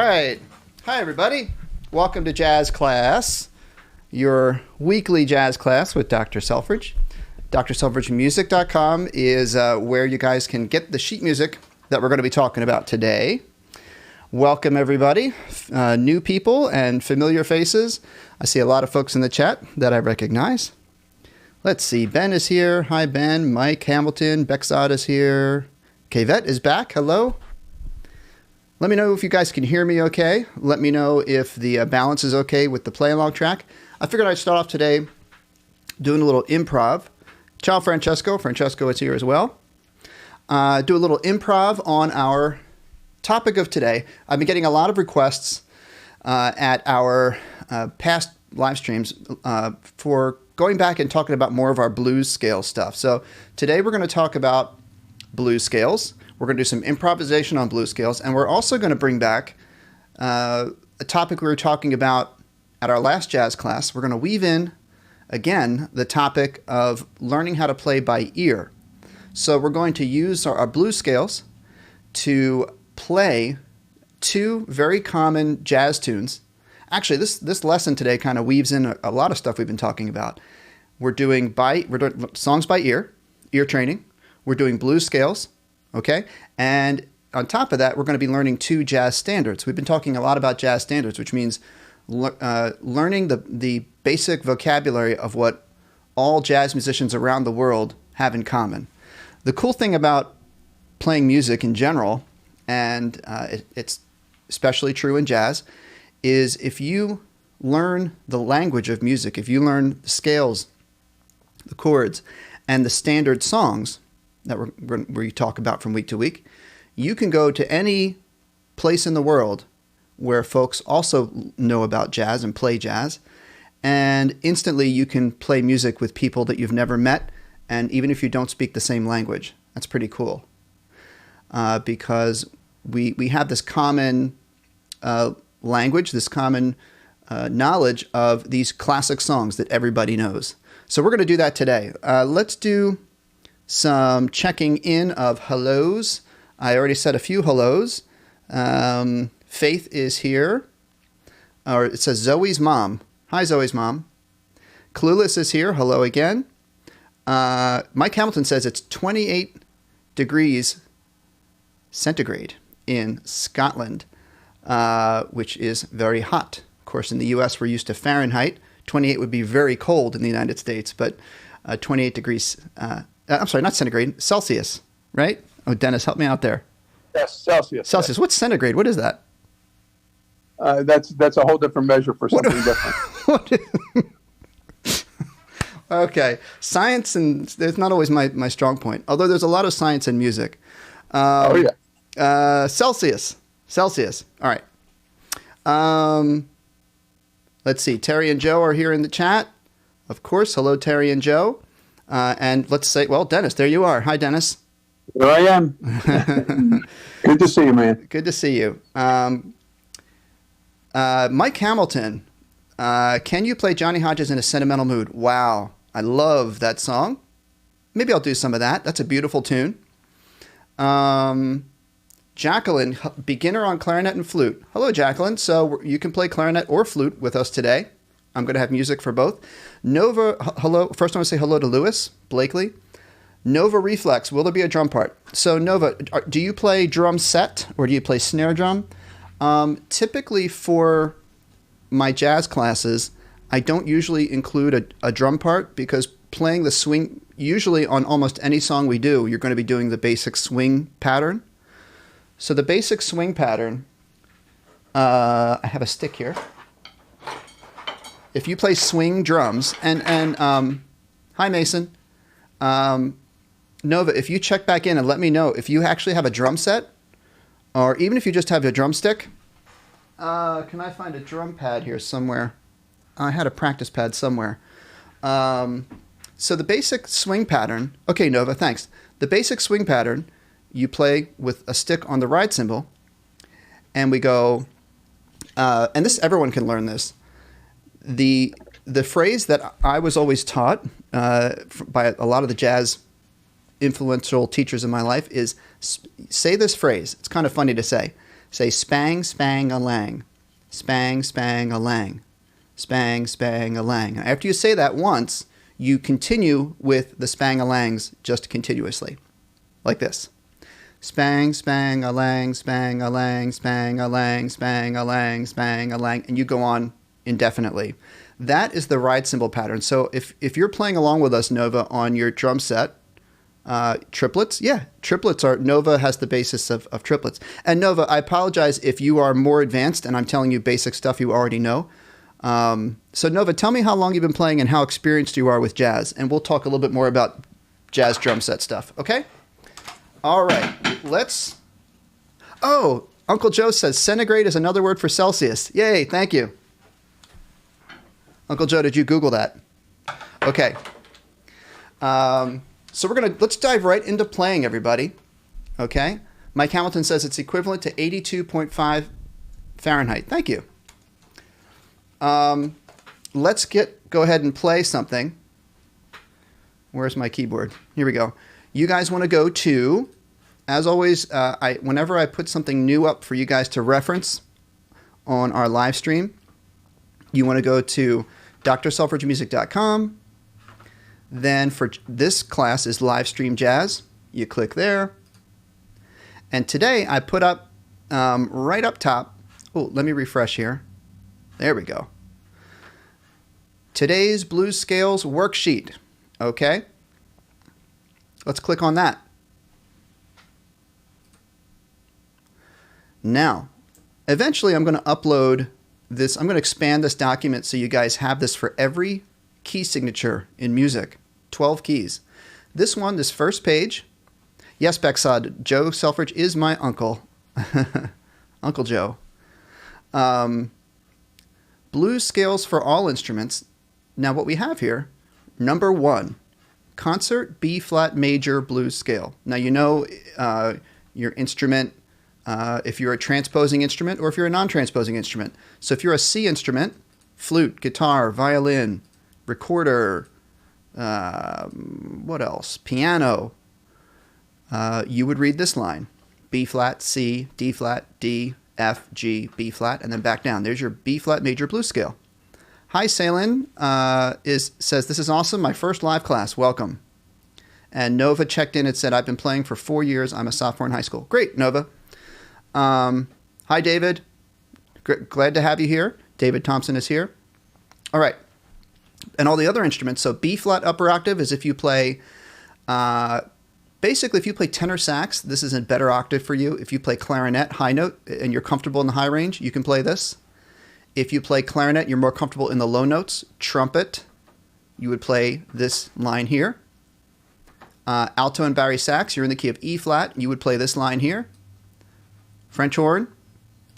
right. Hi, everybody. Welcome to Jazz Class, your weekly jazz class with Dr. Selfridge. drselfridgemusic.com is where you guys can get the sheet music that we're going to be talking about today. Welcome, everybody. New people and familiar faces. I see a lot of folks in the chat that I recognize. Let's see. Ben is here. Hi, Ben. Mike Hamilton. Bexod is here. Kvet is back. Hello. Let me know if you guys can hear me okay. Let me know if the balance is okay with the play-along track. I figured I'd start off today doing a little improv. Ciao, Francesco. Francesco is here as well. Do a little improv on our topic of today. I've been getting a lot of requests at our past live streams for going back and talking about more of our blues scale stuff. So today we're going to talk about blues scales. We're going to do some improvisation on blues scales, and we're also going to bring back a topic we were talking about at our last jazz class. We're going to weave in, again, the topic of learning how to play by ear. So we're going to use our blues scales to play two very common jazz tunes. Actually, this lesson today kind of weaves in a lot of stuff we've been talking about. We're doing songs by ear training. We're doing blues scales, okay? And on top of that, we're going to be learning 2 jazz standards. We've been talking a lot about jazz standards, which means learning the basic vocabulary of what all jazz musicians around the world have in common. The cool thing about playing music in general, and it's especially true in jazz, is if you learn the language of music, if you learn the scales, the chords, and the standard songs that we talk about from week to week, you can go to any place in the world where folks also know about jazz and play jazz, and instantly you can play music with people that you've never met, and even if you don't speak the same language. That's pretty cool, because we have this common language, this common knowledge of these classic songs that everybody knows. So we're going to do that today. Let's do some checking in of hellos. I already said a few hellos. Faith is here. Or it says Zoe's mom. Hi, Zoe's mom. Clueless is here. Hello again. Mike Hamilton says it's 28 degrees centigrade in Scotland, which is very hot. Of course, in the U.S., we're used to Fahrenheit. 28 would be very cold in the United States, but 28 degrees, I'm sorry, not centigrade, Celsius, right? Oh, Dennis, help me out there. Yes, Celsius. Celsius. What's centigrade? What is that? That's a whole different measure for something different. Okay. Science, and it's not always my strong point, although there's a lot of science in music. Celsius. All right. Let's see. Terry and Joe are here in the chat. Of course. Hello, Terry and Joe. And let's say, well, Dennis, there you are. Hi, Dennis. Here I am. Good to see you, man. Good to see you. Mike Hamilton, can you play Johnny Hodges in a sentimental mood? Wow. I love that song. Maybe I'll do some of that. That's a beautiful tune. Jacqueline, beginner on clarinet and flute. Hello, Jacqueline. So you can play clarinet or flute with us today. I'm going to have music for both. Nova, hello. First, I want to say hello to Lewis Blakely. Nova Reflex, will there be a drum part? So Nova, do you play drum set or do you play snare drum? Typically for my jazz classes, I don't usually include a drum part because playing the swing, usually on almost any song we do, you're going to be doing the basic swing pattern. So the basic swing pattern, I have a stick here. If you play swing drums, and hi Mason, Nova, if you check back in and let me know if you actually have a drum set, or even if you just have a drumstick. Can I find a drum pad here somewhere? I had a practice pad somewhere. So the basic swing pattern, okay, Nova, thanks. The basic swing pattern, you play with a stick on the ride cymbal, and we go, and this, everyone can learn this. The phrase that I was always taught by a lot of the jazz influential teachers in my life is say this phrase. It's kind of funny to say. Say spang, spang, a lang. Spang, spang, a lang. Spang, spang, a lang. And after you say that once, you continue with the spang, a langs just continuously. Like this. Spang, spang, a lang, spang, a lang, spang, a lang, spang, a lang, spang, a lang. And you go on indefinitely. That is the ride cymbal pattern. So if you're playing along with us, Nova, on your drum set, triplets, yeah, triplets are, Nova has the basis of triplets. And Nova, I apologize if you are more advanced and I'm telling you basic stuff you already know. So Nova, tell me how long you've been playing and how experienced you are with jazz, and we'll talk a little bit more about jazz drum set stuff, okay? All right, oh, Uncle Joe says centigrade is another word for Celsius. Yay, thank you. Uncle Joe, did you Google that? Okay. So let's dive right into playing, everybody. Okay? Mike Hamilton says it's equivalent to 82.5 Fahrenheit. Thank you. Let's go ahead and play something. Where's my keyboard? Here we go. You guys want to go to, as always, whenever I put something new up for you guys to reference on our live stream, you want to go to drselfridgemusic.com. Then for this class is live stream jazz. You click there. And today I put up right up top. Oh, let me refresh here. There we go. Today's blues scales worksheet. Okay. Let's click on that. Now, eventually I'm going to upload this. I'm going to expand this document so you guys have this for every key signature in music. 12 keys. This one, this first page. Yes, Bexad, Joe Selfridge is my uncle. Uncle Joe. Blues scales for all instruments. Now what we have here, number 1, concert B-flat major blues scale. Now you know your instrument, if you're a transposing instrument or if you're a non-transposing instrument. So if you're a C instrument, flute, guitar, violin, recorder, what else? Piano, you would read this line. B-flat, C, D-flat, D, F, G, B-flat, and then back down. There's your B-flat major blues scale. Hi, Salen says, this is awesome. My first live class. Welcome. And Nova checked in and said, I've been playing for 4 years. I'm a sophomore in high school. Great, Nova. Hi, David. Glad to have you here. David Thompson is here. All right. And all the other instruments. So B-flat upper octave is if you play, basically if you play tenor sax, this is a better octave for you. If you play clarinet high note and you're comfortable in the high range, you can play this. If you play clarinet, you're more comfortable in the low notes. Trumpet, you would play this line here. Alto and bari sax, you're in the key of E flat, you would play this line here. French horn,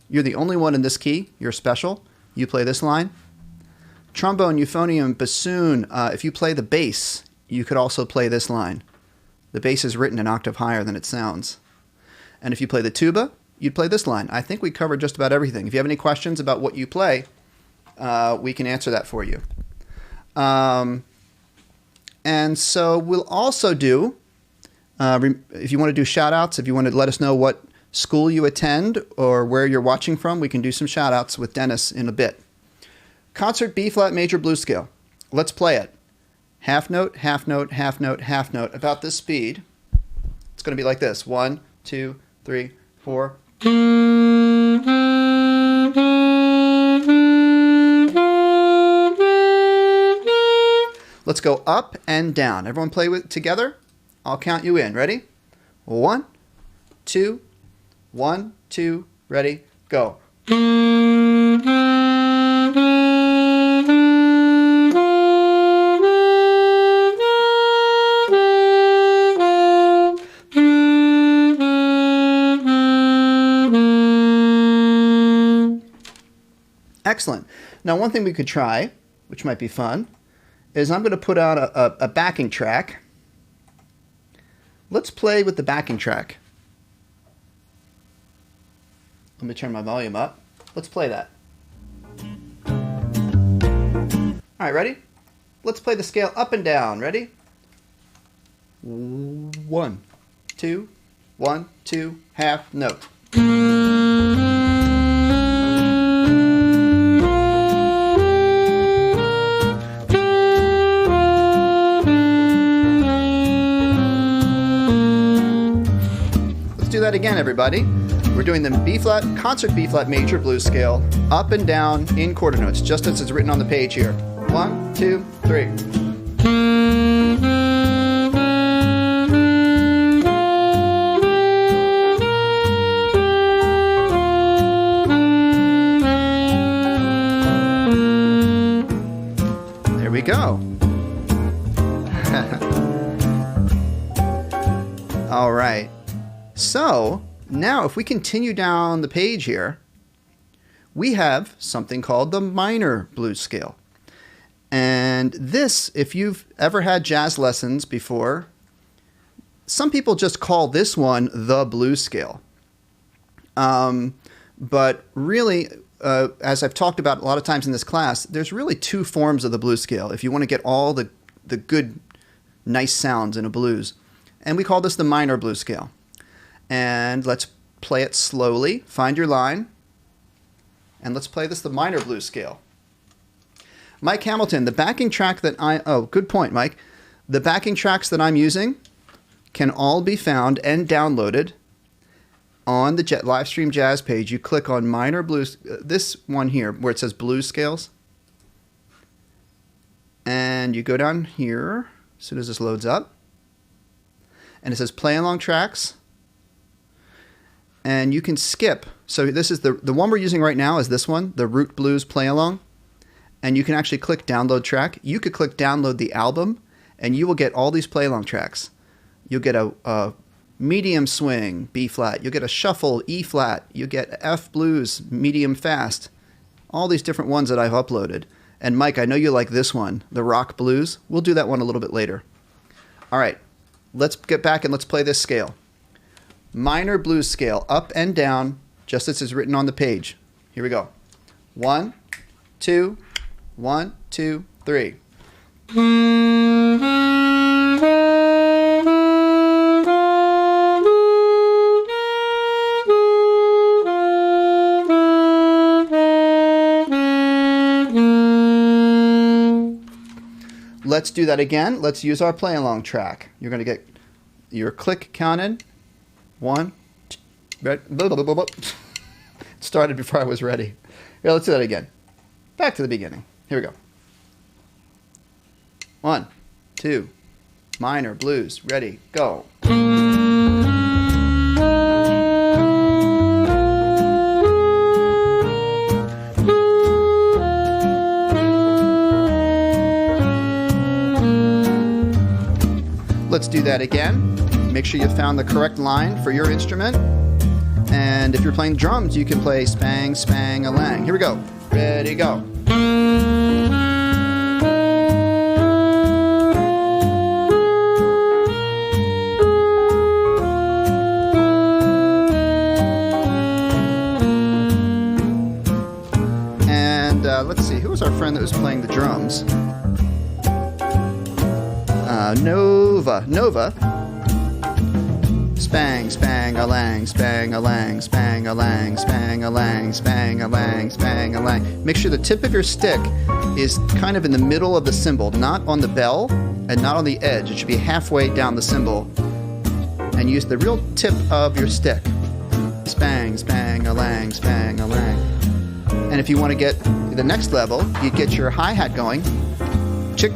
you're the only one in this key, you're special, you play this line. Trombone, euphonium, bassoon, if you play the bass, you could also play this line. The bass is written an octave higher than it sounds. And if you play the tuba, you'd play this line. I think we covered just about everything. If you have any questions about what you play, we can answer that for you. And so we'll also do, if you want to do shout-outs, if you want to let us know what school you attend or where you're watching from, we can do some shout-outs with Dennis in a bit. Concert B-flat major blues scale. Let's play it. Half note, half note, half note, half note. About this speed. It's going to be like this. 1, 2, 3, 4. Let's go up and down. Everyone play with together. I'll count you in. Ready? 1, 2, 1, 2, ready, go. Excellent. Now, one thing we could try, which might be fun, is I'm going to put out a backing track. Let's play with the backing track. Let me turn my volume up. Let's play that. All right, ready? Let's play the scale up and down. Ready? 1, 2, 1, 2, half note. Do that again, everybody. We're doing the B-flat, concert B-flat major blues scale, up and down in quarter notes, just as it's written on the page here. 1, 2, 3. There we go. All right. So, now if we continue down the page here, we have something called the minor blues scale. And this, if you've ever had jazz lessons before, some people just call this one the blues scale. But really, as I've talked about a lot of times in this class, there's really two forms of the blues scale if you want to get all the good, nice sounds in a blues. And we call this the minor blues scale. And let's play it slowly. Find your line. And let's play this the minor blues scale. Mike Hamilton, the backing track that good point, Mike. The backing tracks that I'm using can all be found and downloaded on the Livestream Jazz page. You click on minor blues, this one here where it says blues scales. And you go down here as soon as this loads up. And it says play along tracks. And you can skip. So this is the one we're using right now is this one, the Root Blues Play Along. And you can actually click download track. You could click download the album and you will get all these play along tracks. You'll get a medium swing, B flat. You'll get a shuffle, E flat. You'll get F blues, medium fast. All these different ones that I've uploaded. And Mike, I know you like this one, the rock blues. We'll do that one a little bit later. All right, let's get back and let's play this scale. Minor blues scale, up and down, just as it's written on the page. Here we go. 1, 2, 1, 2, 3. Let's do that again. Let's use our play along track. You're going to get your click counted. 1, 2, ready? It started before I was ready. Here, let's do that again. Back to the beginning. Here we go. 1, 2, minor blues, ready, go. Let's do that again. Make sure you found the correct line for your instrument. And if you're playing drums, you can play spang, spang, a lang. Here we go. Ready, go. And let's see, who was our friend that was playing the drums? Nova. Spang, spang, a lang, spang, a lang, spang, a lang, spang, a lang, spang, a lang, spang, a lang. Make sure the tip of your stick is kind of in the middle of the cymbal, not on the bell and not on the edge. It should be halfway down the cymbal. And use the real tip of your stick. Spang, spang, a lang, spang, a lang. And if you want to get the next level, you get your hi-hat going. Chick,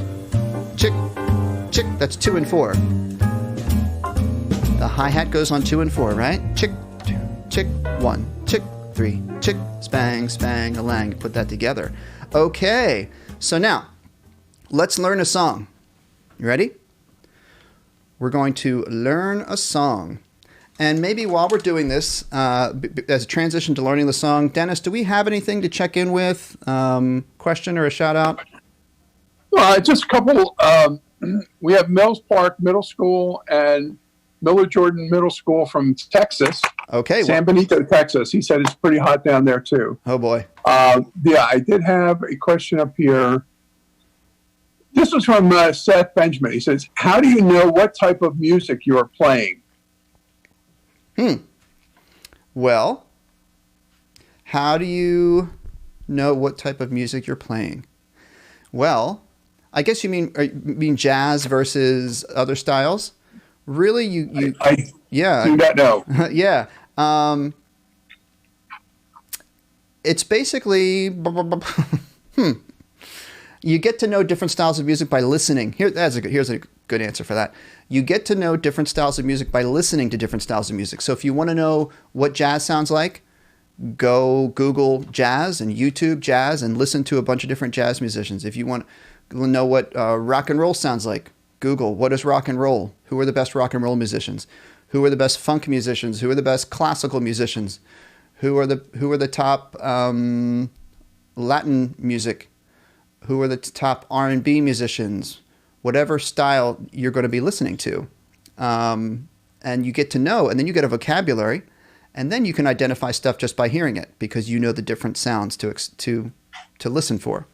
chick, chick. That's 2 and 4. The hi-hat goes on 2 and 4, right? Chick, 2, chick, 1, chick, 3, chick, spang, spang, a lang. Put that together. Okay, so now let's learn a song. You ready? We're going to learn a song. And maybe while we're doing this, as a transition to learning the song, Dennis, do we have anything to check in with? Question or a shout out? Just a couple. We have Mills Park Middle School and Miller Jordan Middle School from Texas. Okay. San Benito, Texas. He said it's pretty hot down there, too. Oh, boy. Yeah, I did have a question up here. This was from Seth Benjamin. He says, how do you know what type of music you are playing? Well, how do you know what type of music you're playing? Well, I guess you mean jazz versus other styles? Really, I yeah, do not know. Yeah, it's basically you get to know different styles of music by listening. Here's a good answer for that. You get to know different styles of music by listening to different styles of music. So if you want to know what jazz sounds like, go Google jazz and YouTube jazz and listen to a bunch of different jazz musicians. If you want to know what rock and roll sounds like, Google what is rock and roll? Who are the best rock and roll musicians? Who are the best funk musicians? Who are the best classical musicians? Who are the top Latin music? Who are the top R&B musicians? Whatever style you're going to be listening to, and you get to know, and then you get a vocabulary, and then you can identify stuff just by hearing it because you know the different sounds to listen for.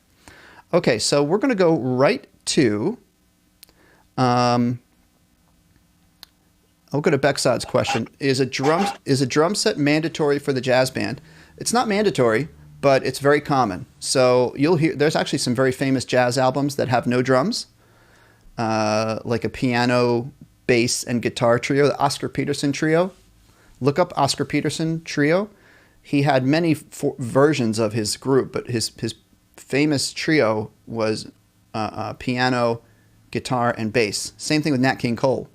Okay, so we're going to go right to. I'll go to Becksad's question. Is a drum set mandatory for the jazz band? It's not mandatory, but it's very common. So you'll hear there's actually some very famous jazz albums that have no drums, like a piano, bass, and guitar trio, the Oscar Peterson trio. Look up Oscar Peterson trio. He had many versions of his group, but his famous trio was piano, guitar, and bass. Same thing with Nat King Cole.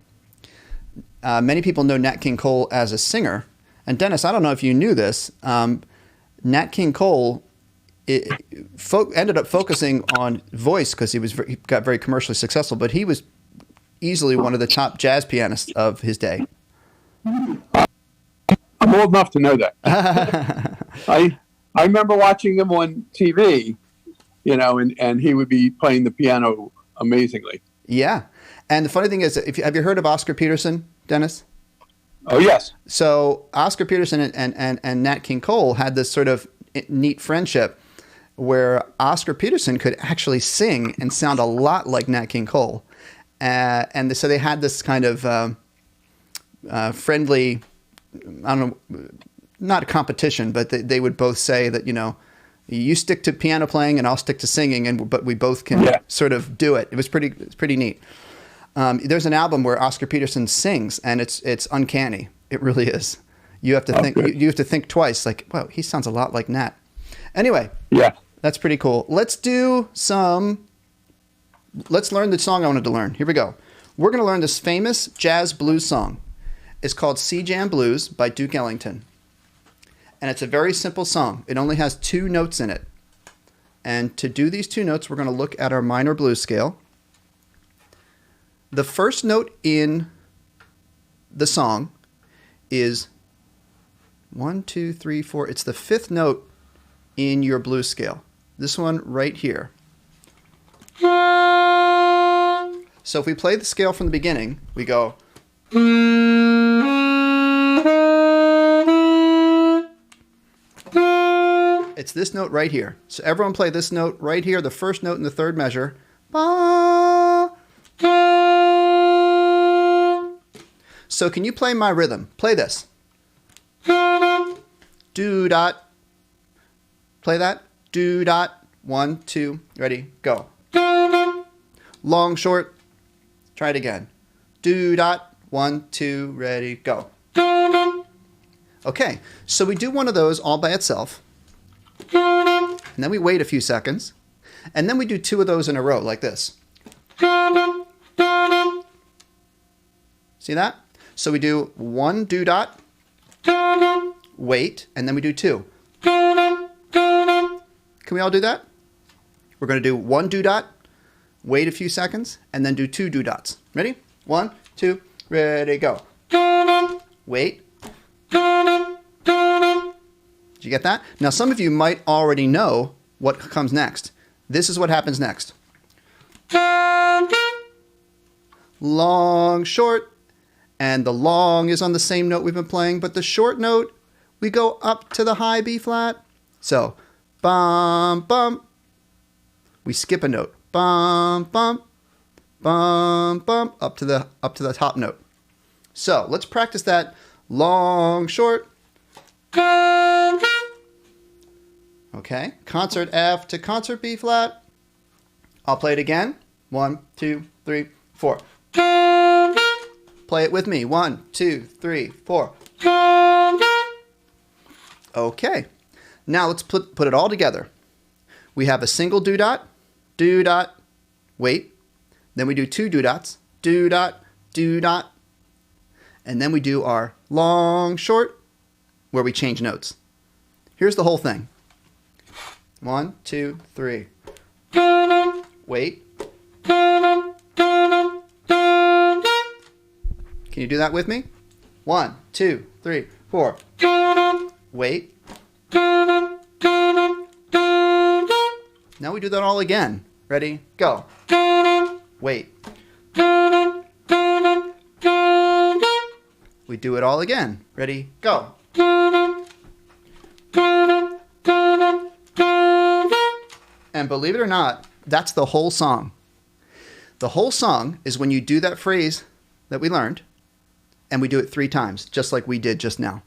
Many people know Nat King Cole as a singer. And Dennis, I don't know if you knew this. Nat King Cole ended up focusing on voice because he got very commercially successful, but he was easily one of the top jazz pianists of his day. I'm old enough to know that. I remember watching him on TV, and he would be playing the piano amazingly. Yeah. And the funny thing is, have you heard of Oscar Peterson, Dennis? Oh, yes. So Oscar Peterson and Nat King Cole had this sort of neat friendship where Oscar Peterson could actually sing and sound a lot like Nat King Cole. So they had this kind of friendly, I don't know, not a competition, but they would both say that, you stick to piano playing and I'll stick to singing, but we both can sort of do it. It's pretty neat. There's an album where Oscar Peterson sings, and it's uncanny. It really is. You have to think. You have to think twice. Like, wow, he sounds a lot like Nat. Anyway, that's pretty cool. Let's learn the song I wanted to learn. Here we go. We're going to learn this famous jazz blues song. It's called Sea Jam Blues by Duke Ellington, and it's a very simple song. It only has 2 notes in it, and to do these 2 notes, we're going to look at our minor blues scale. The first note in the song is 1, 2, 3, 4. It's the 5th note in your blues scale. This one right here. So if we play the scale from the beginning, we go. It's this note right here. So everyone play this note right here, the first note in the 3rd measure. So can you play my rhythm? Play this. Do dot. Play that. Do dot. 1, 2. Ready? Go. Long, short. Try it again. Do dot. 1, 2. Ready? Go. Okay. So we do one of those all by itself. And then we wait a few seconds. And then we do 2 of those in a row like this. See that? So we do 1 do dot, wait, and then we do 2. Can we all do that? We're going to do 1 do dot, wait a few seconds, and then do 2 do dots. Ready? 1, 2, ready, go. Wait. Did you get that? Now some of you might already know what comes next. This is what happens next. Long, short. And the long is on the same note we've been playing, but the short note, we go up to the high B flat. So, bum, bum. We skip a note. Bum, bum, bum, bum, up to the top note. So, let's practice that long, short. Okay, concert F to concert B flat. I'll play it again. 1, 2, 3, 4. Play it with me. 1, 2, 3, 4. Okay. Now let's put it all together. We have a single do dot, wait. Then we do 2 do dots, do dot, and then we do our long, short, where we change notes. Here's the whole thing. 1, 2, 3. Wait. Can you do that with me? 1, 2, 3, 4. Wait. Now we do that all again. Ready? Go. Wait. We do it all again. Ready? Go. And believe it or not, that's the whole song. The whole song is when you do that phrase that we learned, and we do it 3 times, just like we did just now.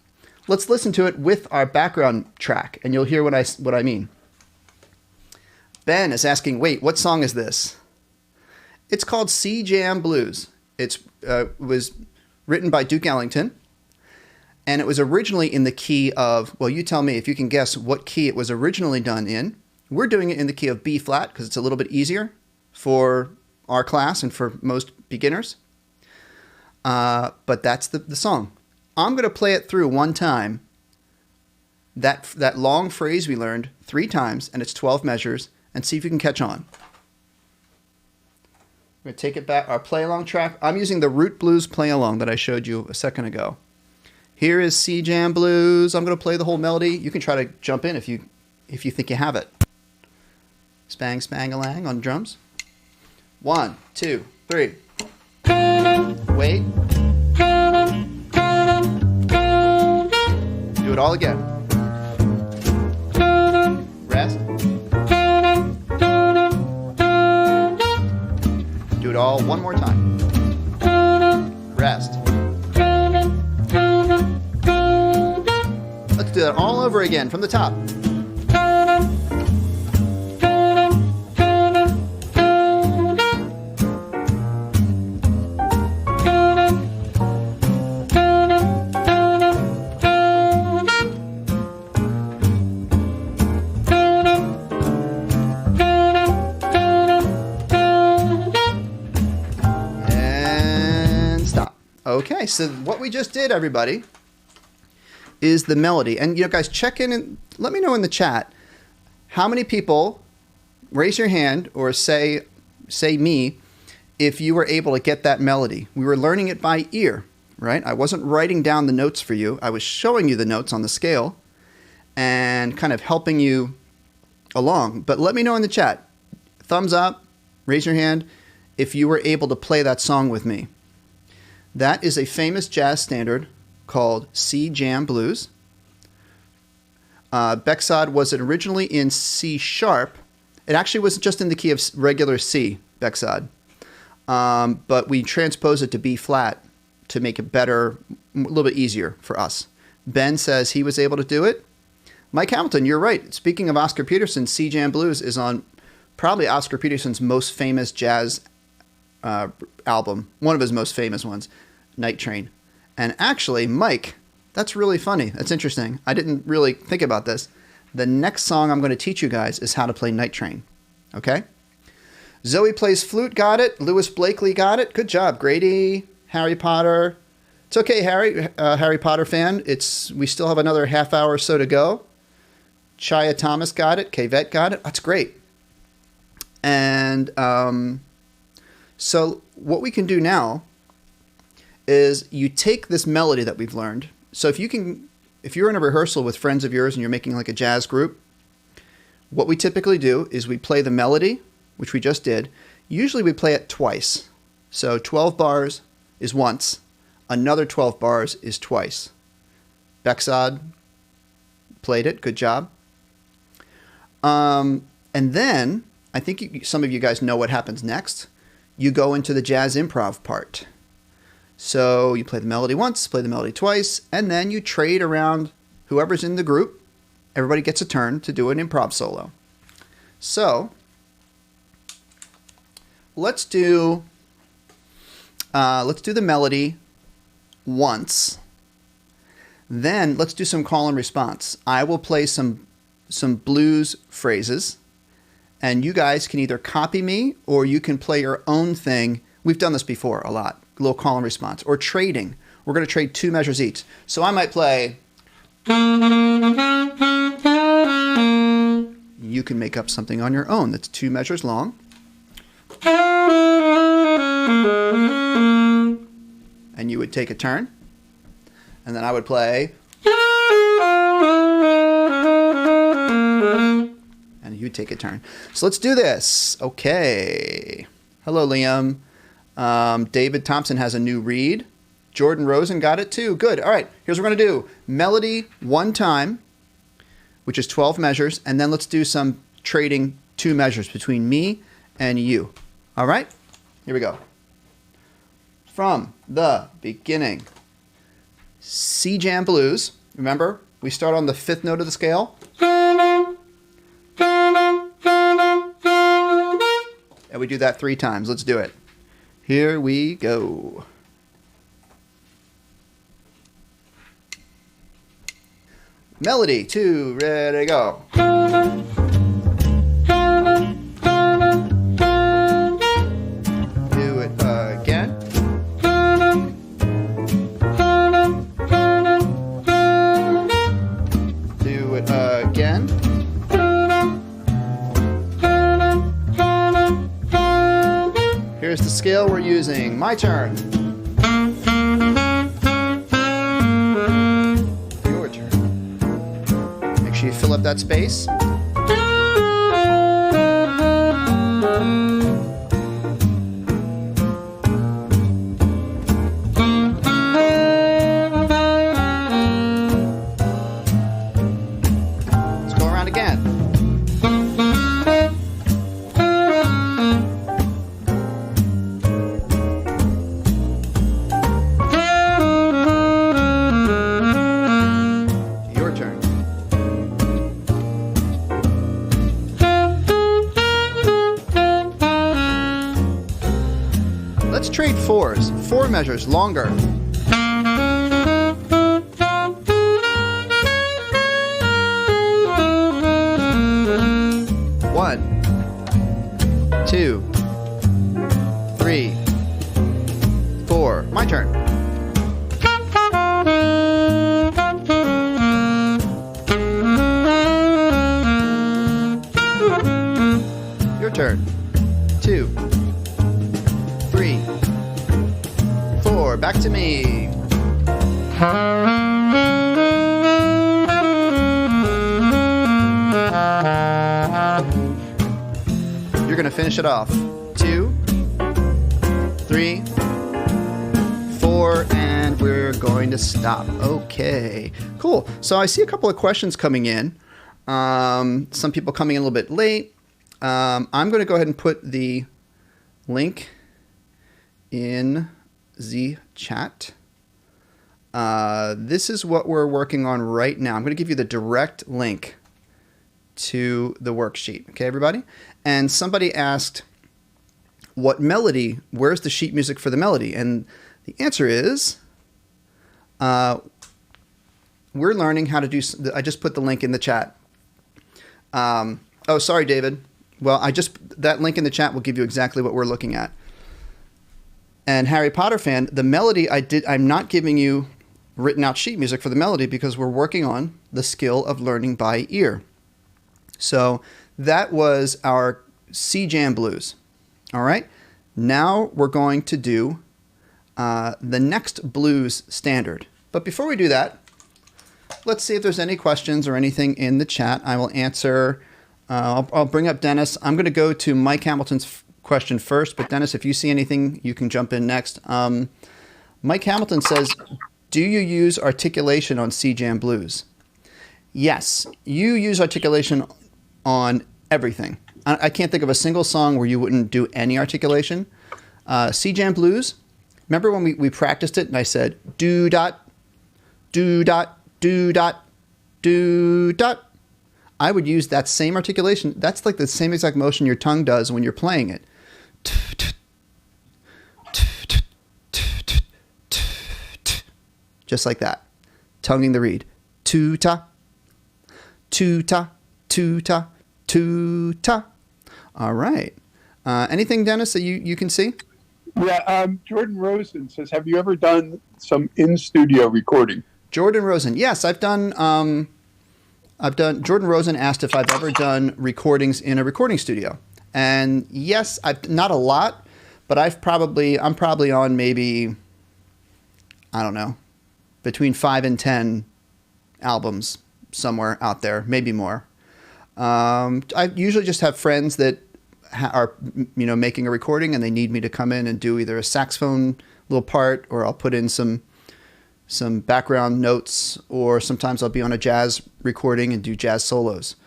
let's listen to it with our background track, and you'll hear what I mean. Ben is asking, wait, what song is this? It's called C Jam Blues. It was written by Duke Ellington, and it was originally in the key of, well, you tell me if you can guess what key it was originally done in. We're doing it in the key of B flat because it's a little bit easier for our class and for most beginners. But that's the song. I'm going to play it through one time. That long phrase we learned 3 times, and it's 12 measures, and see if you can catch on. We're going to take it back, our play-along track. I'm using the Root Blues play-along that I showed you a second ago. Here is C Jam Blues. I'm going to play the whole melody. You can try to jump in if you think you have it. Spang, spang-a-lang on drums. 1, 2, 3. Wait. Do it all again. Rest. Do it all one more time. Rest. Let's do that all over again from the top. Okay, so what we just did, everybody, is the melody. And, guys, check in and let me know in the chat how many people, raise your hand or say me, if you were able to get that melody. We were learning it by ear, right? I wasn't writing down the notes for you. I was showing you the notes on the scale and kind of helping you along. But let me know in the chat, thumbs up, raise your hand, if you were able to play that song with me. That is a famous jazz standard called C Jam Blues. Bexad was originally in C sharp. It actually was just in the key of regular C, Bexad. But we transposed it to B flat to make it better, a little bit easier for us. Ben says he was able to do it. Mike Hamilton, you're right. Speaking of Oscar Peterson, C Jam Blues is on probably Oscar Peterson's most famous jazz album, one of his most famous ones, Night Train. And actually, Mike, that's really funny. That's interesting. I didn't really think about this. The next song I'm going to teach you guys is how to play Night Train. Okay? Zoe plays flute, got it. Lewis Blakely, got it. Good job, Grady. Harry Potter. It's okay, Harry. Harry Potter fan. We still have another half hour or so to go. Chaya Thomas got it. Kvet got it. That's great. And so what we can do now is you take this melody that we've learned. So if you're in a rehearsal with friends of yours and you're making like a jazz group, what we typically do is we play the melody, which we just did. Usually we play it twice. So 12 bars is once. Another 12 bars is twice. Bexad played it. Good job. And then I think some of you guys know what happens next. You go into the jazz improv part. So you play the melody once, play the melody twice, and then you trade around whoever's in the group. Everybody gets a turn to do an improv solo. So let's do the melody once. Then let's do some call and response. I will play some blues phrases, and you guys can either copy me or you can play your own thing. We've done this before a lot. A little call and response. Or trading. We're going to trade 2 measures each. So I might play. You can make up something on your own that's 2 measures long. And you would take a turn. And then I would play. And you'd take a turn. So let's do this. Okay. Hello, Liam. David Thompson has a new read. Jordan Rosen got it too. Good. All right. Here's what we're going to do. Melody one time, which is 12 measures. And then let's do some trading 2 measures between me and you. All right. Here we go. From the beginning. C Jam Blues. Remember, we start on the 5th note of the scale. And we do that 3 times. Let's do it. Here we go. Melody 2, ready, go. Do it again. Do it again. Here's the scale we're using. My turn. Your turn. Make sure you fill up that space. Let's go around again. Let's trade 4s. 4 measures longer. 1, 2, 3, 4. My turn. Your turn. 2, 3, 4. Back to me. You're going to finish it off. 2, 3, 4, and we're going to stop. Okay, cool. So I see a couple of questions coming in. Some people coming in a little bit late. I'm going to go ahead and put the link in the chat. This is what we're working on right now. I'm going to give you the direct link to the worksheet. Okay, everybody? And somebody asked, what melody, where's the sheet music for the melody? And the answer is, we're learning how to do, I just put the link in the chat. Oh, sorry, David. Well, that link in the chat will give you exactly what we're looking at. And Harry Potter fan, the melody I'm not giving you written out sheet music for the melody because we're working on the skill of learning by ear. So that was our C Jam Blues. All right. Now we're going to do the next blues standard. But before we do that, let's see if there's any questions or anything in the chat. I will answer. I'll bring up Dennis. I'm going to go to Mike Hamilton's question first, but Dennis, if you see anything, you can jump in next. Mike Hamilton says, do you use articulation on C Jam Blues? Yes, you use articulation on everything. I can't think of a single song where you wouldn't do any articulation. C Jam Blues, remember when we practiced it and I said, do dot, do dot, do dot, do dot. I would use that same articulation. That's like the same exact motion your tongue does when you're playing it. Just like that. Tonguing the reed. Tuta, tuta, tuta, tuta. All right. Anything, Dennis, that you can see? Yeah, Jordan Rosen says, have you ever done some in-studio recording? Jordan Rosen. Yes, I've done. Jordan Rosen asked if I've ever done recordings in a recording studio. And yes, not a lot, but I'm probably on maybe, I don't know, between 5 and 10 albums somewhere out there, maybe more. I usually just have friends that are, making a recording and they need me to come in and do either a saxophone little part, or I'll put in some background notes, or sometimes I'll be on a jazz recording and do jazz solos.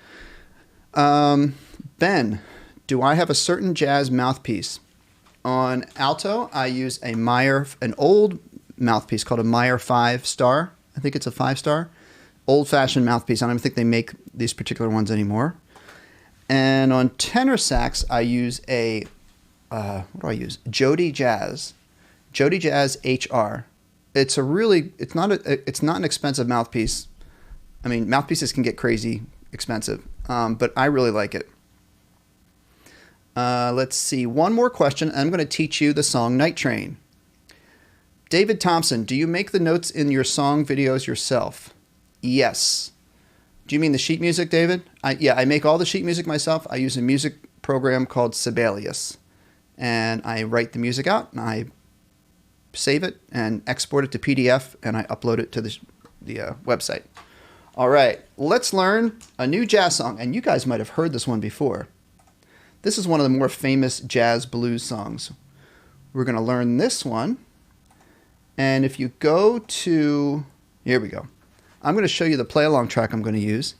Ben, do I have a certain jazz mouthpiece? On alto, I use an old mouthpiece called a Meyer 5-star. I think it's a 5-star. old-fashioned mouthpiece. I don't even think they make these particular ones anymore. And on tenor sax, I use a, what do I use? Jody Jazz HR. It's not an expensive mouthpiece. I mean, mouthpieces can get crazy expensive, but I really like it. Let's see, one more question. I'm going to teach you the song Night Train. David Thompson, do you make the notes in your song videos yourself? Yes. Do you mean the sheet music, David? I make all the sheet music myself. I use a music program called Sibelius, and I write the music out, and I save it and export it to PDF, and I upload it to the website. All right, let's learn a new jazz song, and you guys might have heard this one before. This is one of the more famous jazz blues songs. We're going to learn this one, and if you go to, here we go. I'm going to show you the play-along track I'm going to use.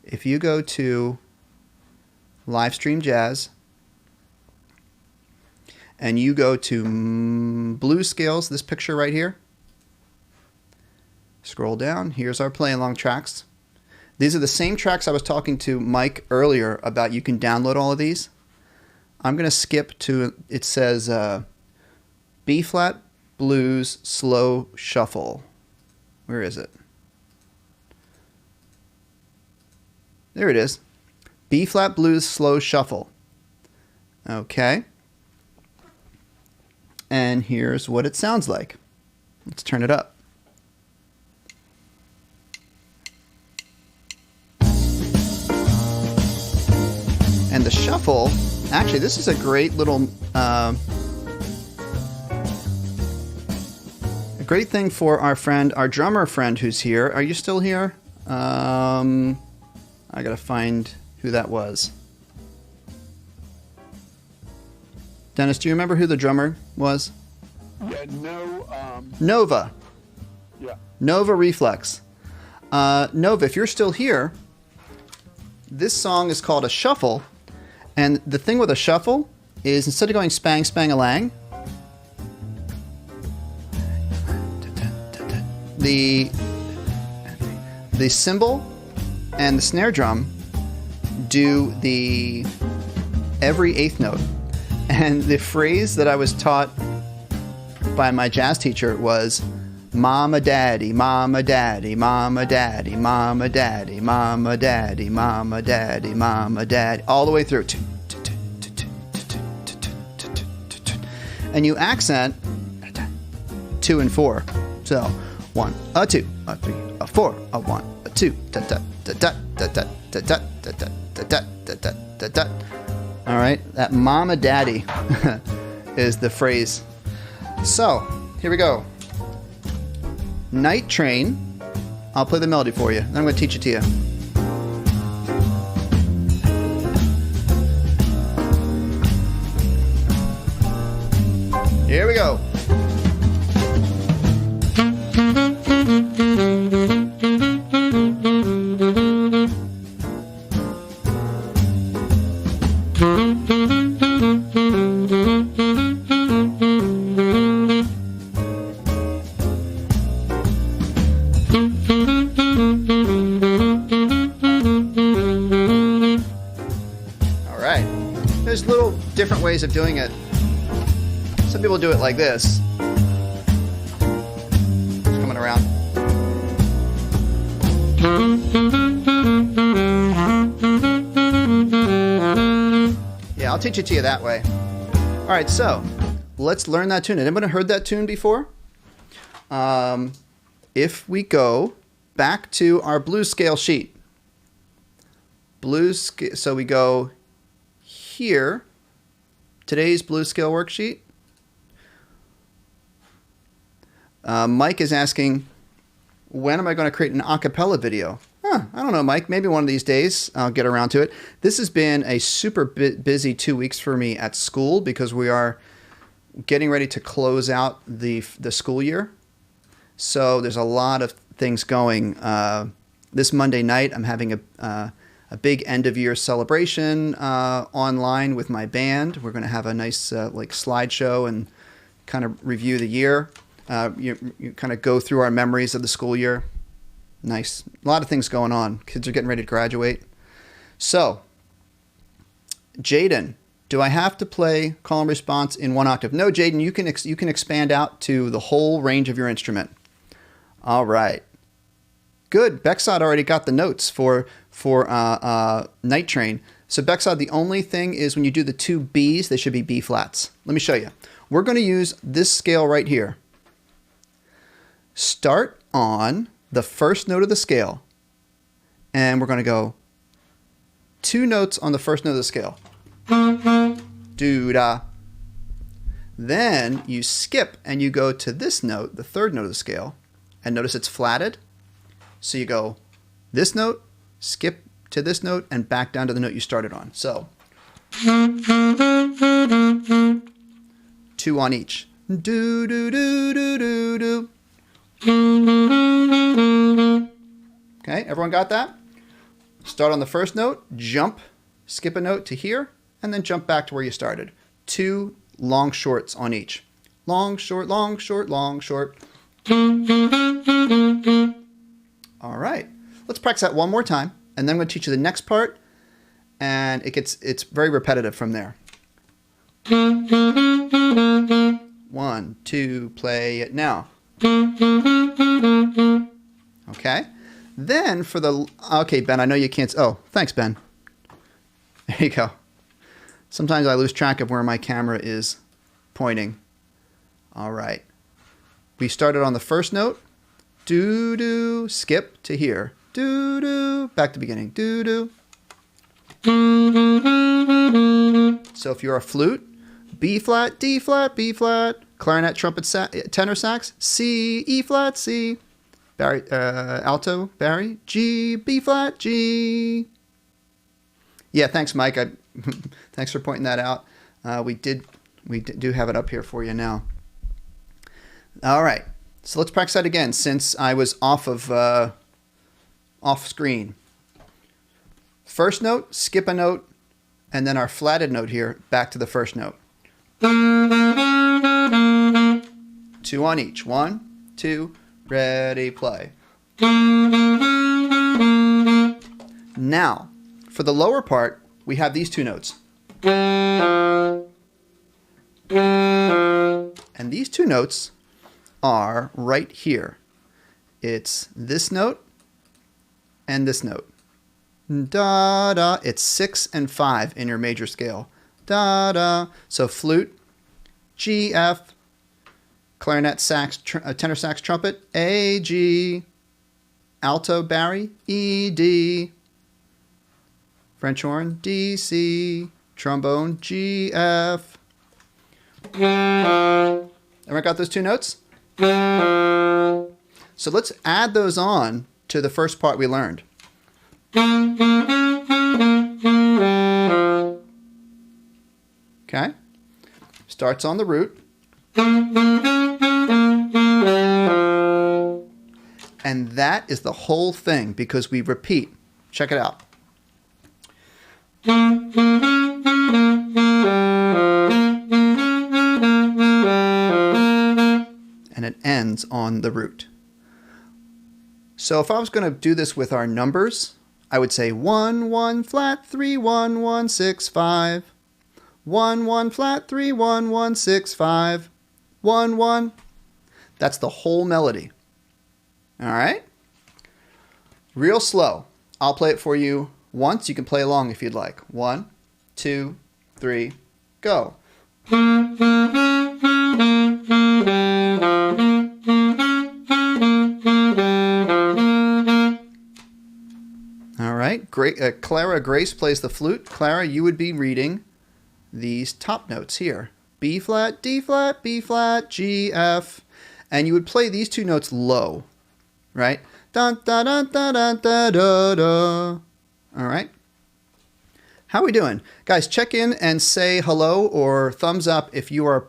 If you go to Livestream Jazz and you go to blues scales, this picture right here, scroll down. Here's our play-along tracks. These are the same tracks I was talking to Mike earlier about. You can download all of these. I'm going to skip to, it says B-flat blues slow shuffle. Where is it? There it is. B-flat blues slow shuffle. Okay. And here's what it sounds like. Let's turn it up. And the shuffle, actually, this is a great little, a great thing for our friend, our drummer friend who's here. Are you still here? I gotta find who that was. Dennis, do you remember who the drummer was? Yeah, no. Nova. Yeah. Nova Reflex. Nova, if you're still here, this song is called a shuffle. And the thing with a shuffle is instead of going spang, spang-a-lang, the cymbal and the snare drum do the every eighth note. And the phrase that I was taught by my jazz teacher was mama daddy, mama daddy, mama daddy, mama daddy, mama daddy, mama daddy, mama daddy, all the way through. And you accent 2 and 4. So 1, a 2, a 3, a 4, a 1, a 2, da da da da da da da da da da da da da da da. All right, that mama daddy is the phrase. So here we go. Night Train. I'll play the melody for you. Then I'm going to teach it to you. Here we go. All right. There's little different ways of doing it. Some people do it like this. It's coming around. Yeah, I'll teach it to you that way. All right, so let's learn that tune. Anybody heard that tune before? If we go back to our blues scale sheet. So we go here. Today's blues scale worksheet. Mike is asking, when am I going to create an a cappella video? I don't know, Mike. Maybe one of these days I'll get around to it. This has been a super busy 2 weeks for me at school because we are getting ready to close out the school year. So there's a lot of things going. This Monday night, I'm having a big end of year celebration online with my band. We're going to have a nice like slideshow and kind of review the year. You kind of go through our memories of the school year. Nice. A lot of things going on. Kids are getting ready to graduate. So, Jaden, do I have to play call and response in one octave? No, Jaden, you can expand out to the whole range of your instrument. All right. Good. Bexod already got the notes for Night Train. So Bexod, the only thing is when you do the two Bs, they should be B flats. Let me show you. We're going to use this scale right here. Start on the first note of the scale, and we're going to go 2 notes on the first note of the scale. Do-da. Then you skip and you go to this note, the third note of the scale, and notice it's flatted. So you go this note, skip to this note, and back down to the note you started on. So 2 on each. Do do do do do do. Okay, everyone got that? Start on the first note, jump, skip a note to here, and then jump back to where you started. 2 long shorts on each. Long, short, long, short, long, short. All right, let's practice that one more time, and then I'm going to teach you the next part, and it's very repetitive from there. 1, 2, play it now. Okay. Then for the... Okay, Ben, I know you can't... Oh, thanks, Ben. There you go. Sometimes I lose track of where my camera is pointing. All right. We started on the first note. Do-do. Skip to here. Do-do. Back to beginning. Do-do. So if you're a flute, B flat, D flat, B flat. Clarinet, trumpet, tenor sax, C, E flat, C. Barry, alto, Barry, G, B flat, G. Yeah, thanks, Mike. Thanks for pointing that out. We do have it up here for you now. All right, so let's practice that again since I was off screen. First note, skip a note, and then our flatted note here, back to the first note. 2 on each. 1, 2, ready, play. Now, for the lower part, we have these 2 notes. And these 2 notes are right here. It's this note and this note. Da, da. It's 6 and 5 in your major scale. Da, da. So flute, G, F, clarinet, sax, tenor sax, trumpet, A, G, alto, Barry, E, D, French horn, D, C, trombone, G, F. Everyone got those 2 notes? So let's add those on to the first part we learned. Okay? Starts on the root. And that is the whole thing because we repeat. Check it out. And it ends on the root. So if I was going to do this with our numbers, I would say 1, 1, flat, 3, 1, 1, 6, 5. 1, 1, flat, 3, 1, 1, 6, 5. 1, 1. That's the whole melody. All right? Real slow. I'll play it for you once. You can play along if you'd like. 1, 2, 3, go. All right. Great. Clara Grace plays the flute. Clara, you would be reading these top notes here. B flat, D flat, B flat, G, F. And you would play these 2 notes low, right? Dun, da, dun, da, dun, da, da, da. All right. How are we doing? Guys, check in and say hello or thumbs up if you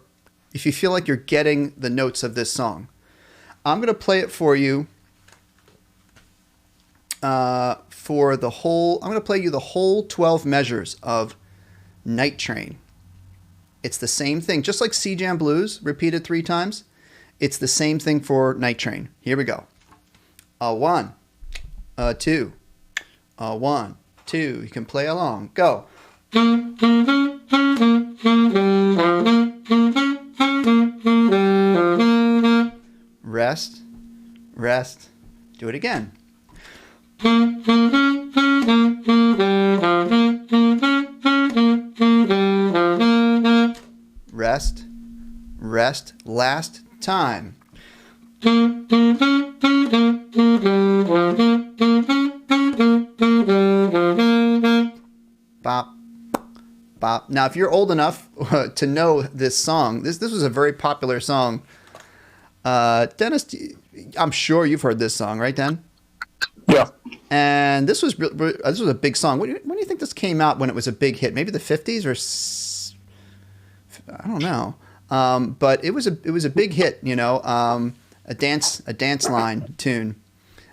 feel like you're getting the notes of this song. I'm going to play it for you I'm going to play you the whole 12 measures of Night Train. It's the same thing, just like C Jam Blues, repeated 3 times. It's the same thing for Night Train. Here we go. A 1, 2. 1, 2. You can play along. Go. Rest, rest. Do it again. Rest, rest. Last time. Bop, bop. Now, if you're old enough to know this song, this was a very popular song. Dennis, I'm sure you've heard this song, right, Den? Yeah. And this was a big song. When do you think this came out? When it was a big hit? Maybe the 50s or I don't know. But it was a big hit. You know, a dance line tune.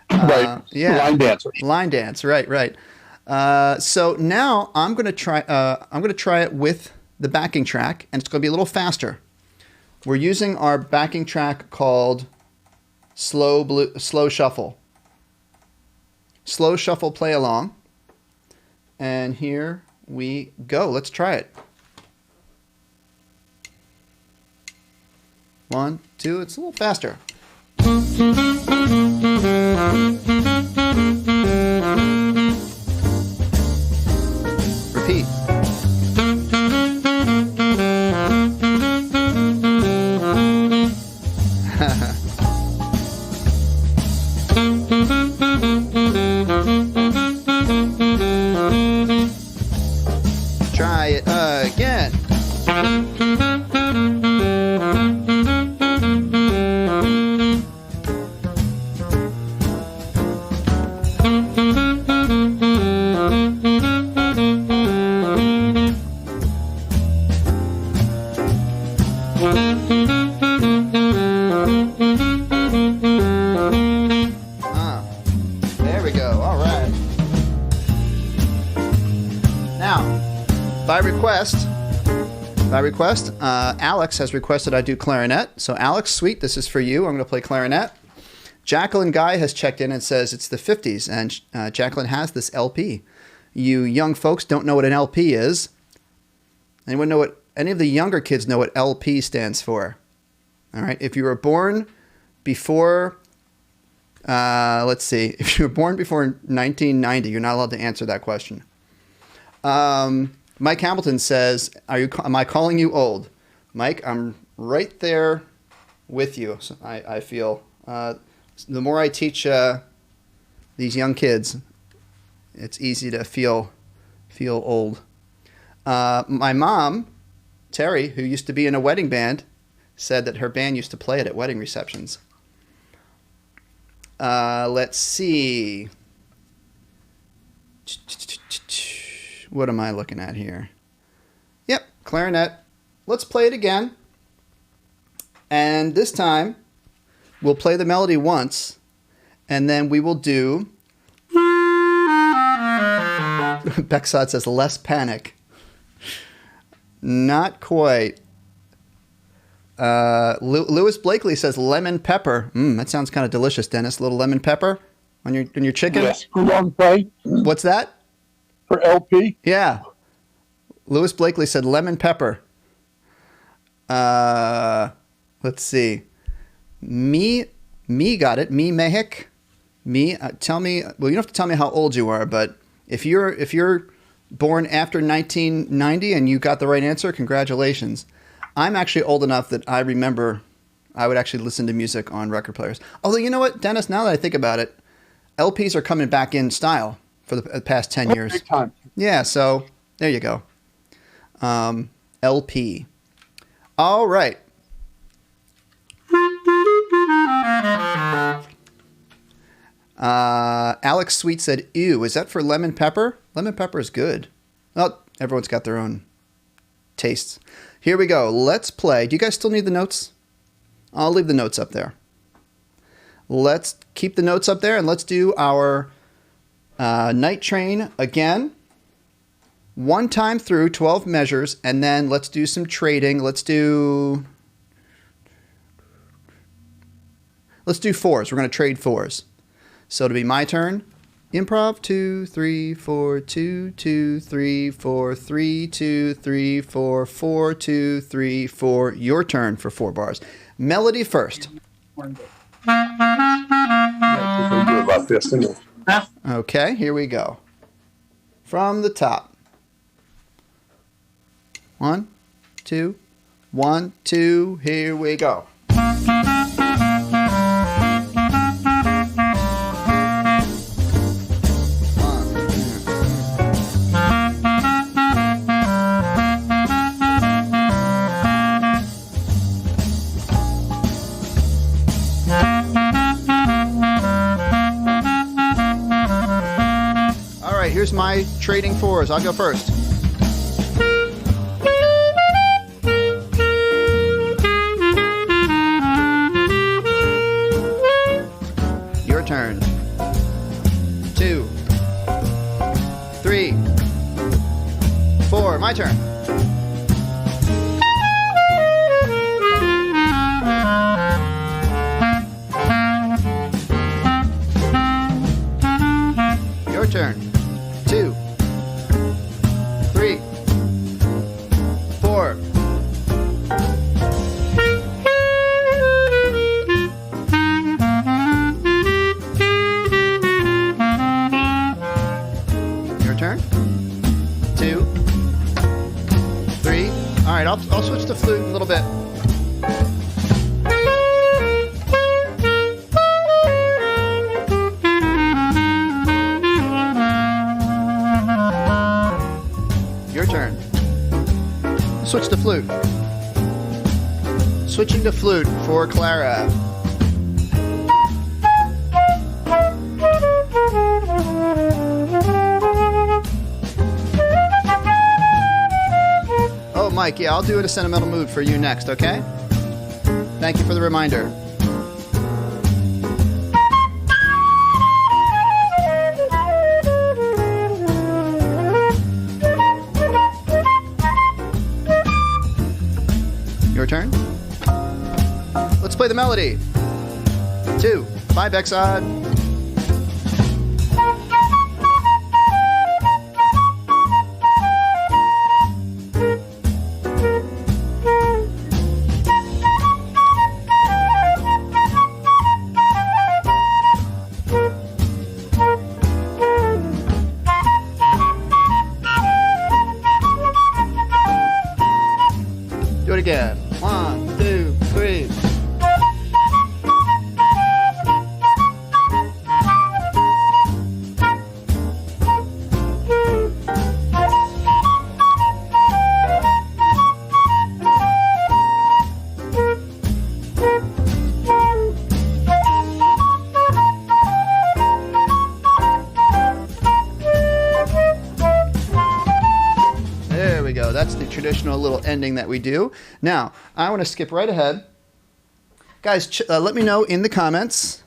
Right. Yeah. Line dancer. Line dance. Right. So now I'm gonna try it with the backing track, and it's gonna be a little faster. We're using our backing track called Slow Shuffle. Slow Shuffle play along. And here we go. Let's try it. 1, 2. It's a little faster. Repeat. Try it again. There we go. All right. Now, by request, Alex has requested I do clarinet. So Alex, sweet, this is for you. I'm going to play clarinet. Jacqueline Guy has checked in and says it's the 50s, and Jacqueline has this LP. You young folks don't know what an LP is. Anyone know what? Any of the younger kids know what LP stands for? All right. If you were born before, let's see. If you were born before 1990, you're not allowed to answer that question. Mike Hamilton says, am I calling you old? Mike, I'm right there with you. So I feel the more I teach these young kids, it's easy to feel old. My mom, Terry, who used to be in a wedding band, said that her band used to play it at wedding receptions. Let's see. What am I looking at here? Yep, clarinet. Let's play it again. And this time, we'll play the melody once, and then we will do... Becksod says, less panic. Not quite. Lewis Blakely says lemon pepper. That sounds kind of delicious, Dennis. A little lemon pepper on your chicken? Yes, for long play. What's that? For LP? Yeah. Lewis Blakely said lemon pepper. Let's see. Me got it. Me Mehik. Me, tell me, well, you don't have to tell me how old you are, but if you're born after 1990 and you got the right answer, congratulations. I'm actually old enough that I remember I would actually listen to music on record players. Although, you know what, Dennis, now that I think about it, LPs are coming back in style for the past 10 years. Big time. Yeah, so there you go. LP. All right. Alex Sweet said, ew, is that for lemon pepper? Lemon pepper is good. Well, everyone's got their own tastes. Here we go. Let's play. Do you guys still need the notes? I'll leave the notes up there. Let's keep the notes up there, and let's do our Night Train again. One time through, 12 measures, and then let's do some trading. Let's do fours. We're going to trade fours. So it'll be my turn, Improv 2, 3, 4, 2, 2, 3, 4, 3, 2, 3, 4, 4, 2, 3, 4. Your turn for 4 bars. Melody first. Okay, here we go. From the top. 1, 2, 1, 2, here we go. All right, here's my trading fours. I'll go first. Your turn. 2, 3, 4. My turn. Your turn. 2, 3, 4. Your turn. 2, 3. All right, I'll switch to flute a little bit. Your turn. Switch to flute. Switching to flute for Clara. Oh, Mike, yeah, I'll do it a sentimental mood for you next, okay? Thank you for the reminder. Your turn. Let's play the melody. 2, 5 X odd. Do it again. 1, 2, 3. There we go. That's the traditional little ending that we do. Now, I want to skip right ahead. Guys, let me know in the comments.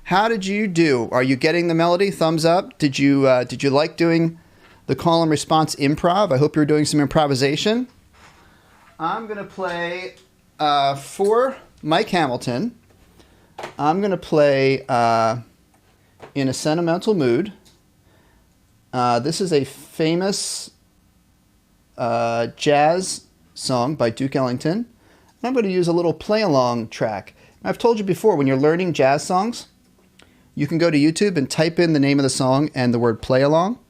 How did you do? Are you getting the melody? Thumbs up. Did you like doing the call and response improv? I hope you're doing some improvisation. I'm going to play for Mike Hamilton. I'm going to play In a Sentimental Mood. This is a famous jazz song by Duke Ellington. And I'm going to use a little play-along track. I've told you before, when you're learning jazz songs, you can go to YouTube and type in the name of the song and the word play-along,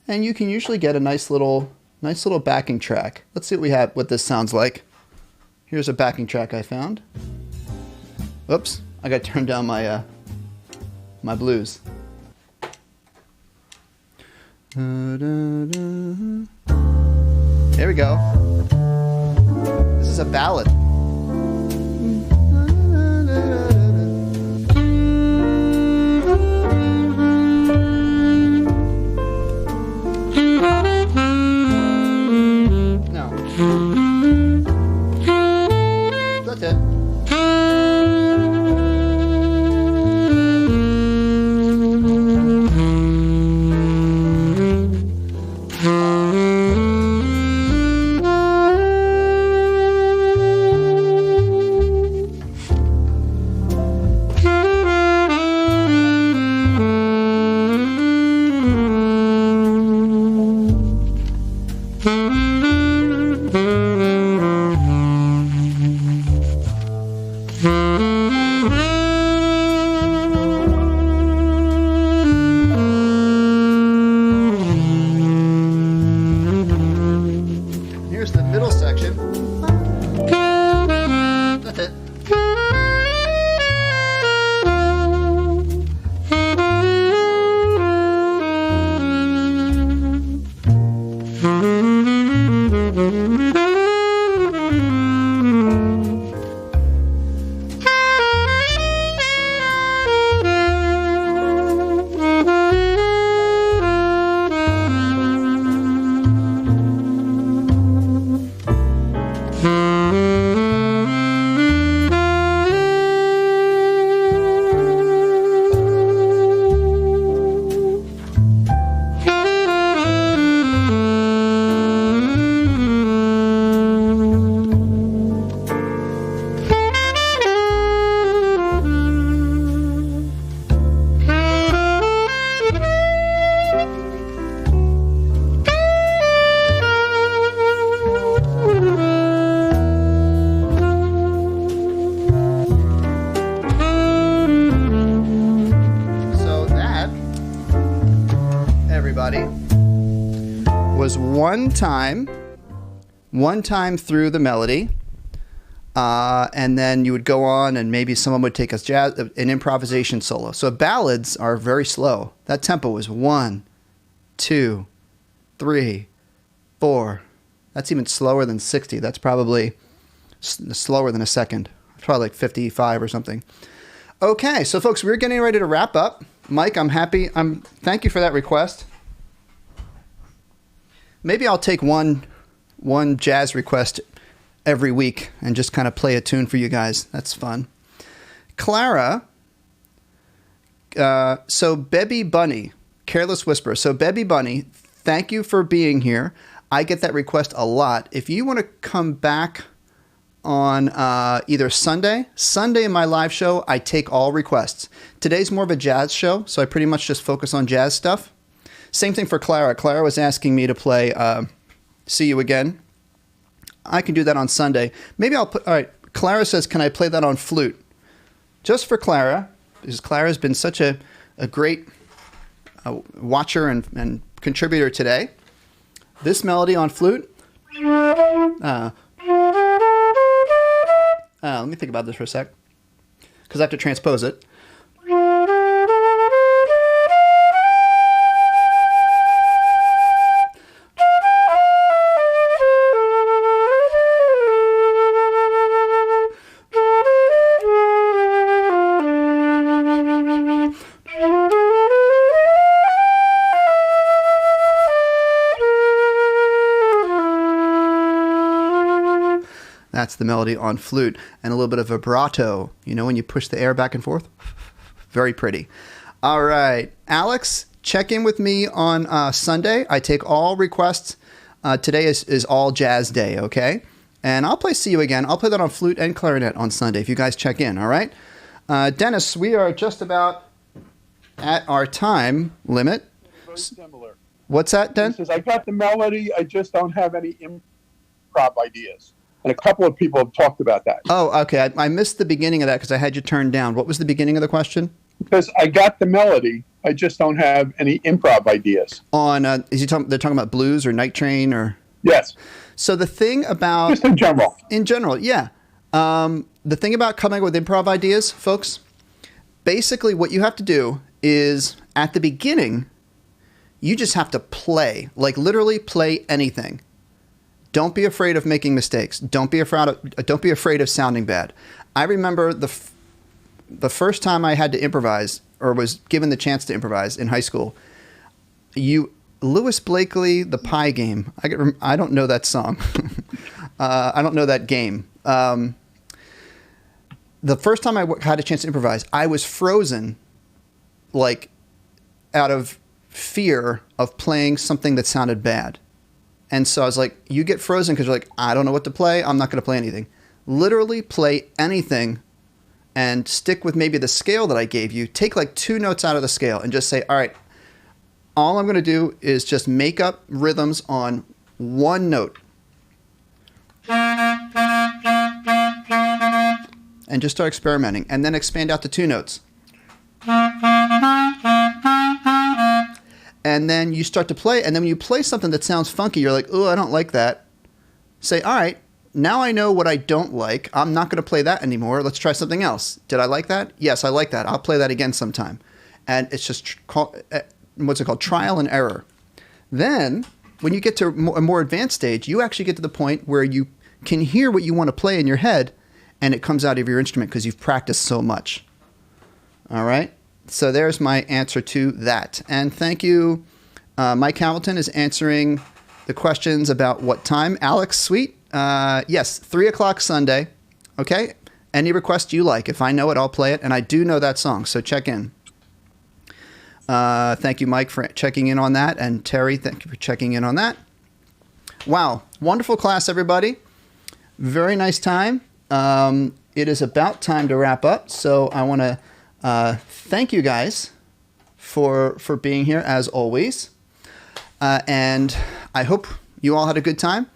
and you can usually get a nice little backing track. Let's see what this sounds like. Here's a backing track I found. Oops, I got to turn down my my blues. There we go. This is a ballad. No. That's it. Here's the middle section. That's it. Was one time through the melody, and then you would go on and maybe someone would take an improvisation solo. So ballads are very slow. That tempo is 1, 2, 3, 4. That's even slower than 60. That's probably slower than a second. Probably like 55 or something. Okay, so folks, we're getting ready to wrap up. Mike, I'm happy. Thank you for that request. Maybe I'll take one jazz request every week and just kind of play a tune for you guys. That's fun. Clara, so Bebby Bunny, Careless Whisper. So Bebby Bunny, thank you for being here. I get that request a lot. If you want to come back on either Sunday in my live show, I take all requests. Today's more of a jazz show, so I pretty much just focus on jazz stuff. Same thing for Clara. Clara was asking me to play See You Again. I can do that on Sunday. Maybe I'll put... All right, Clara says, can I play that on flute? Just for Clara, because Clara's been such a great watcher and contributor today. This melody on flute... let me think about this for a sec, because I have to transpose it. That's the melody on flute, and a little bit of vibrato, you know, when you push the air back and forth. Very pretty. All right, Alex, check in with me on Sunday. I take all requests. Today is all jazz day, okay? And I'll play See You Again. I'll play that on flute and clarinet on Sunday if you guys check in, all right? Dennis, we are just about at our time limit. Very similar. What's that, Den? He says, I got the melody, I just don't have any improv ideas. And a couple of people have talked about that. Oh, okay. I missed the beginning of that because I had you turned down. What was the beginning of the question? Because I got the melody, I just don't have any improv ideas. On they're talking about blues or Night Train or... Yes. So the thing about... Just in general. In general, yeah. The thing about coming up with improv ideas, folks, basically what you have to do is at the beginning, you just have to play. Like literally play anything. Don't be afraid of making mistakes. Don't be afraid of sounding bad. I remember the first time I had to improvise or was given the chance to improvise in high school. Lewis Blakely, The Pie Game. I don't know that song. I don't know that game. The first time I had a chance to improvise, I was frozen, like out of fear of playing something that sounded bad. And so I was like, you get frozen because you're like, I don't know what to play. I'm not going to play anything. Literally play anything and stick with maybe the scale that I gave you. Take like 2 notes out of the scale and just say, all right, all I'm going to do is just make up rhythms on 1 note. and just start experimenting, and then expand out to 2 notes. And then you start to play, and then when you play something that sounds funky, you're like, oh, I don't like that. Say, all right, now I know what I don't like. I'm not going to play that anymore. Let's try something else. Did I like that? Yes, I like that. I'll play that again sometime. And it's just, what's it called? Trial and error. Then, when you get to a more advanced stage, you actually get to the point where you can hear what you want to play in your head, and it comes out of your instrument because you've practiced so much. All right? So there's my answer to that. And thank you. Mike Hamilton is answering the questions about what time. Alex, sweet. Yes, 3 o'clock Sunday. Okay? Any request you like. If I know it, I'll play it. And I do know that song, so check in. Thank you, Mike, for checking in on that. And Terry, thank you for checking in on that. Wow. Wonderful class, everybody. Very nice time. It is about time to wrap up. So I want to thank you guys for being here, as always. And I hope you all had a good time.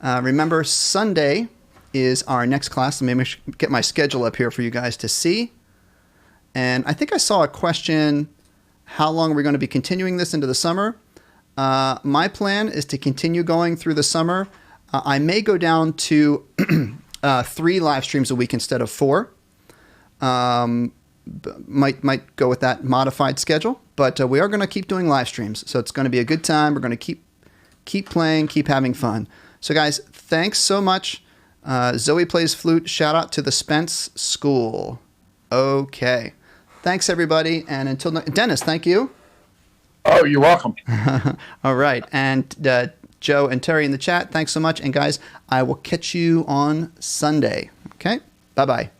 Remember, Sunday is our next class. Let me get my schedule up here for you guys to see. And I think I saw a question, how long are we going to be continuing this into the summer? My plan is to continue going through the summer. I may go down to 3 live streams a week instead of 4. Might go with that modified schedule, but we are going to keep doing live streams. So it's going to be a good time. We're going to keep playing, keep having fun. So guys, thanks so much. Zoe plays flute. Shout out to the Spence School. Okay. Thanks, everybody. And until Dennis, thank you. Oh, you're welcome. All right. And Joe and Terry in the chat, thanks so much. And guys, I will catch you on Sunday. Okay? Bye-bye.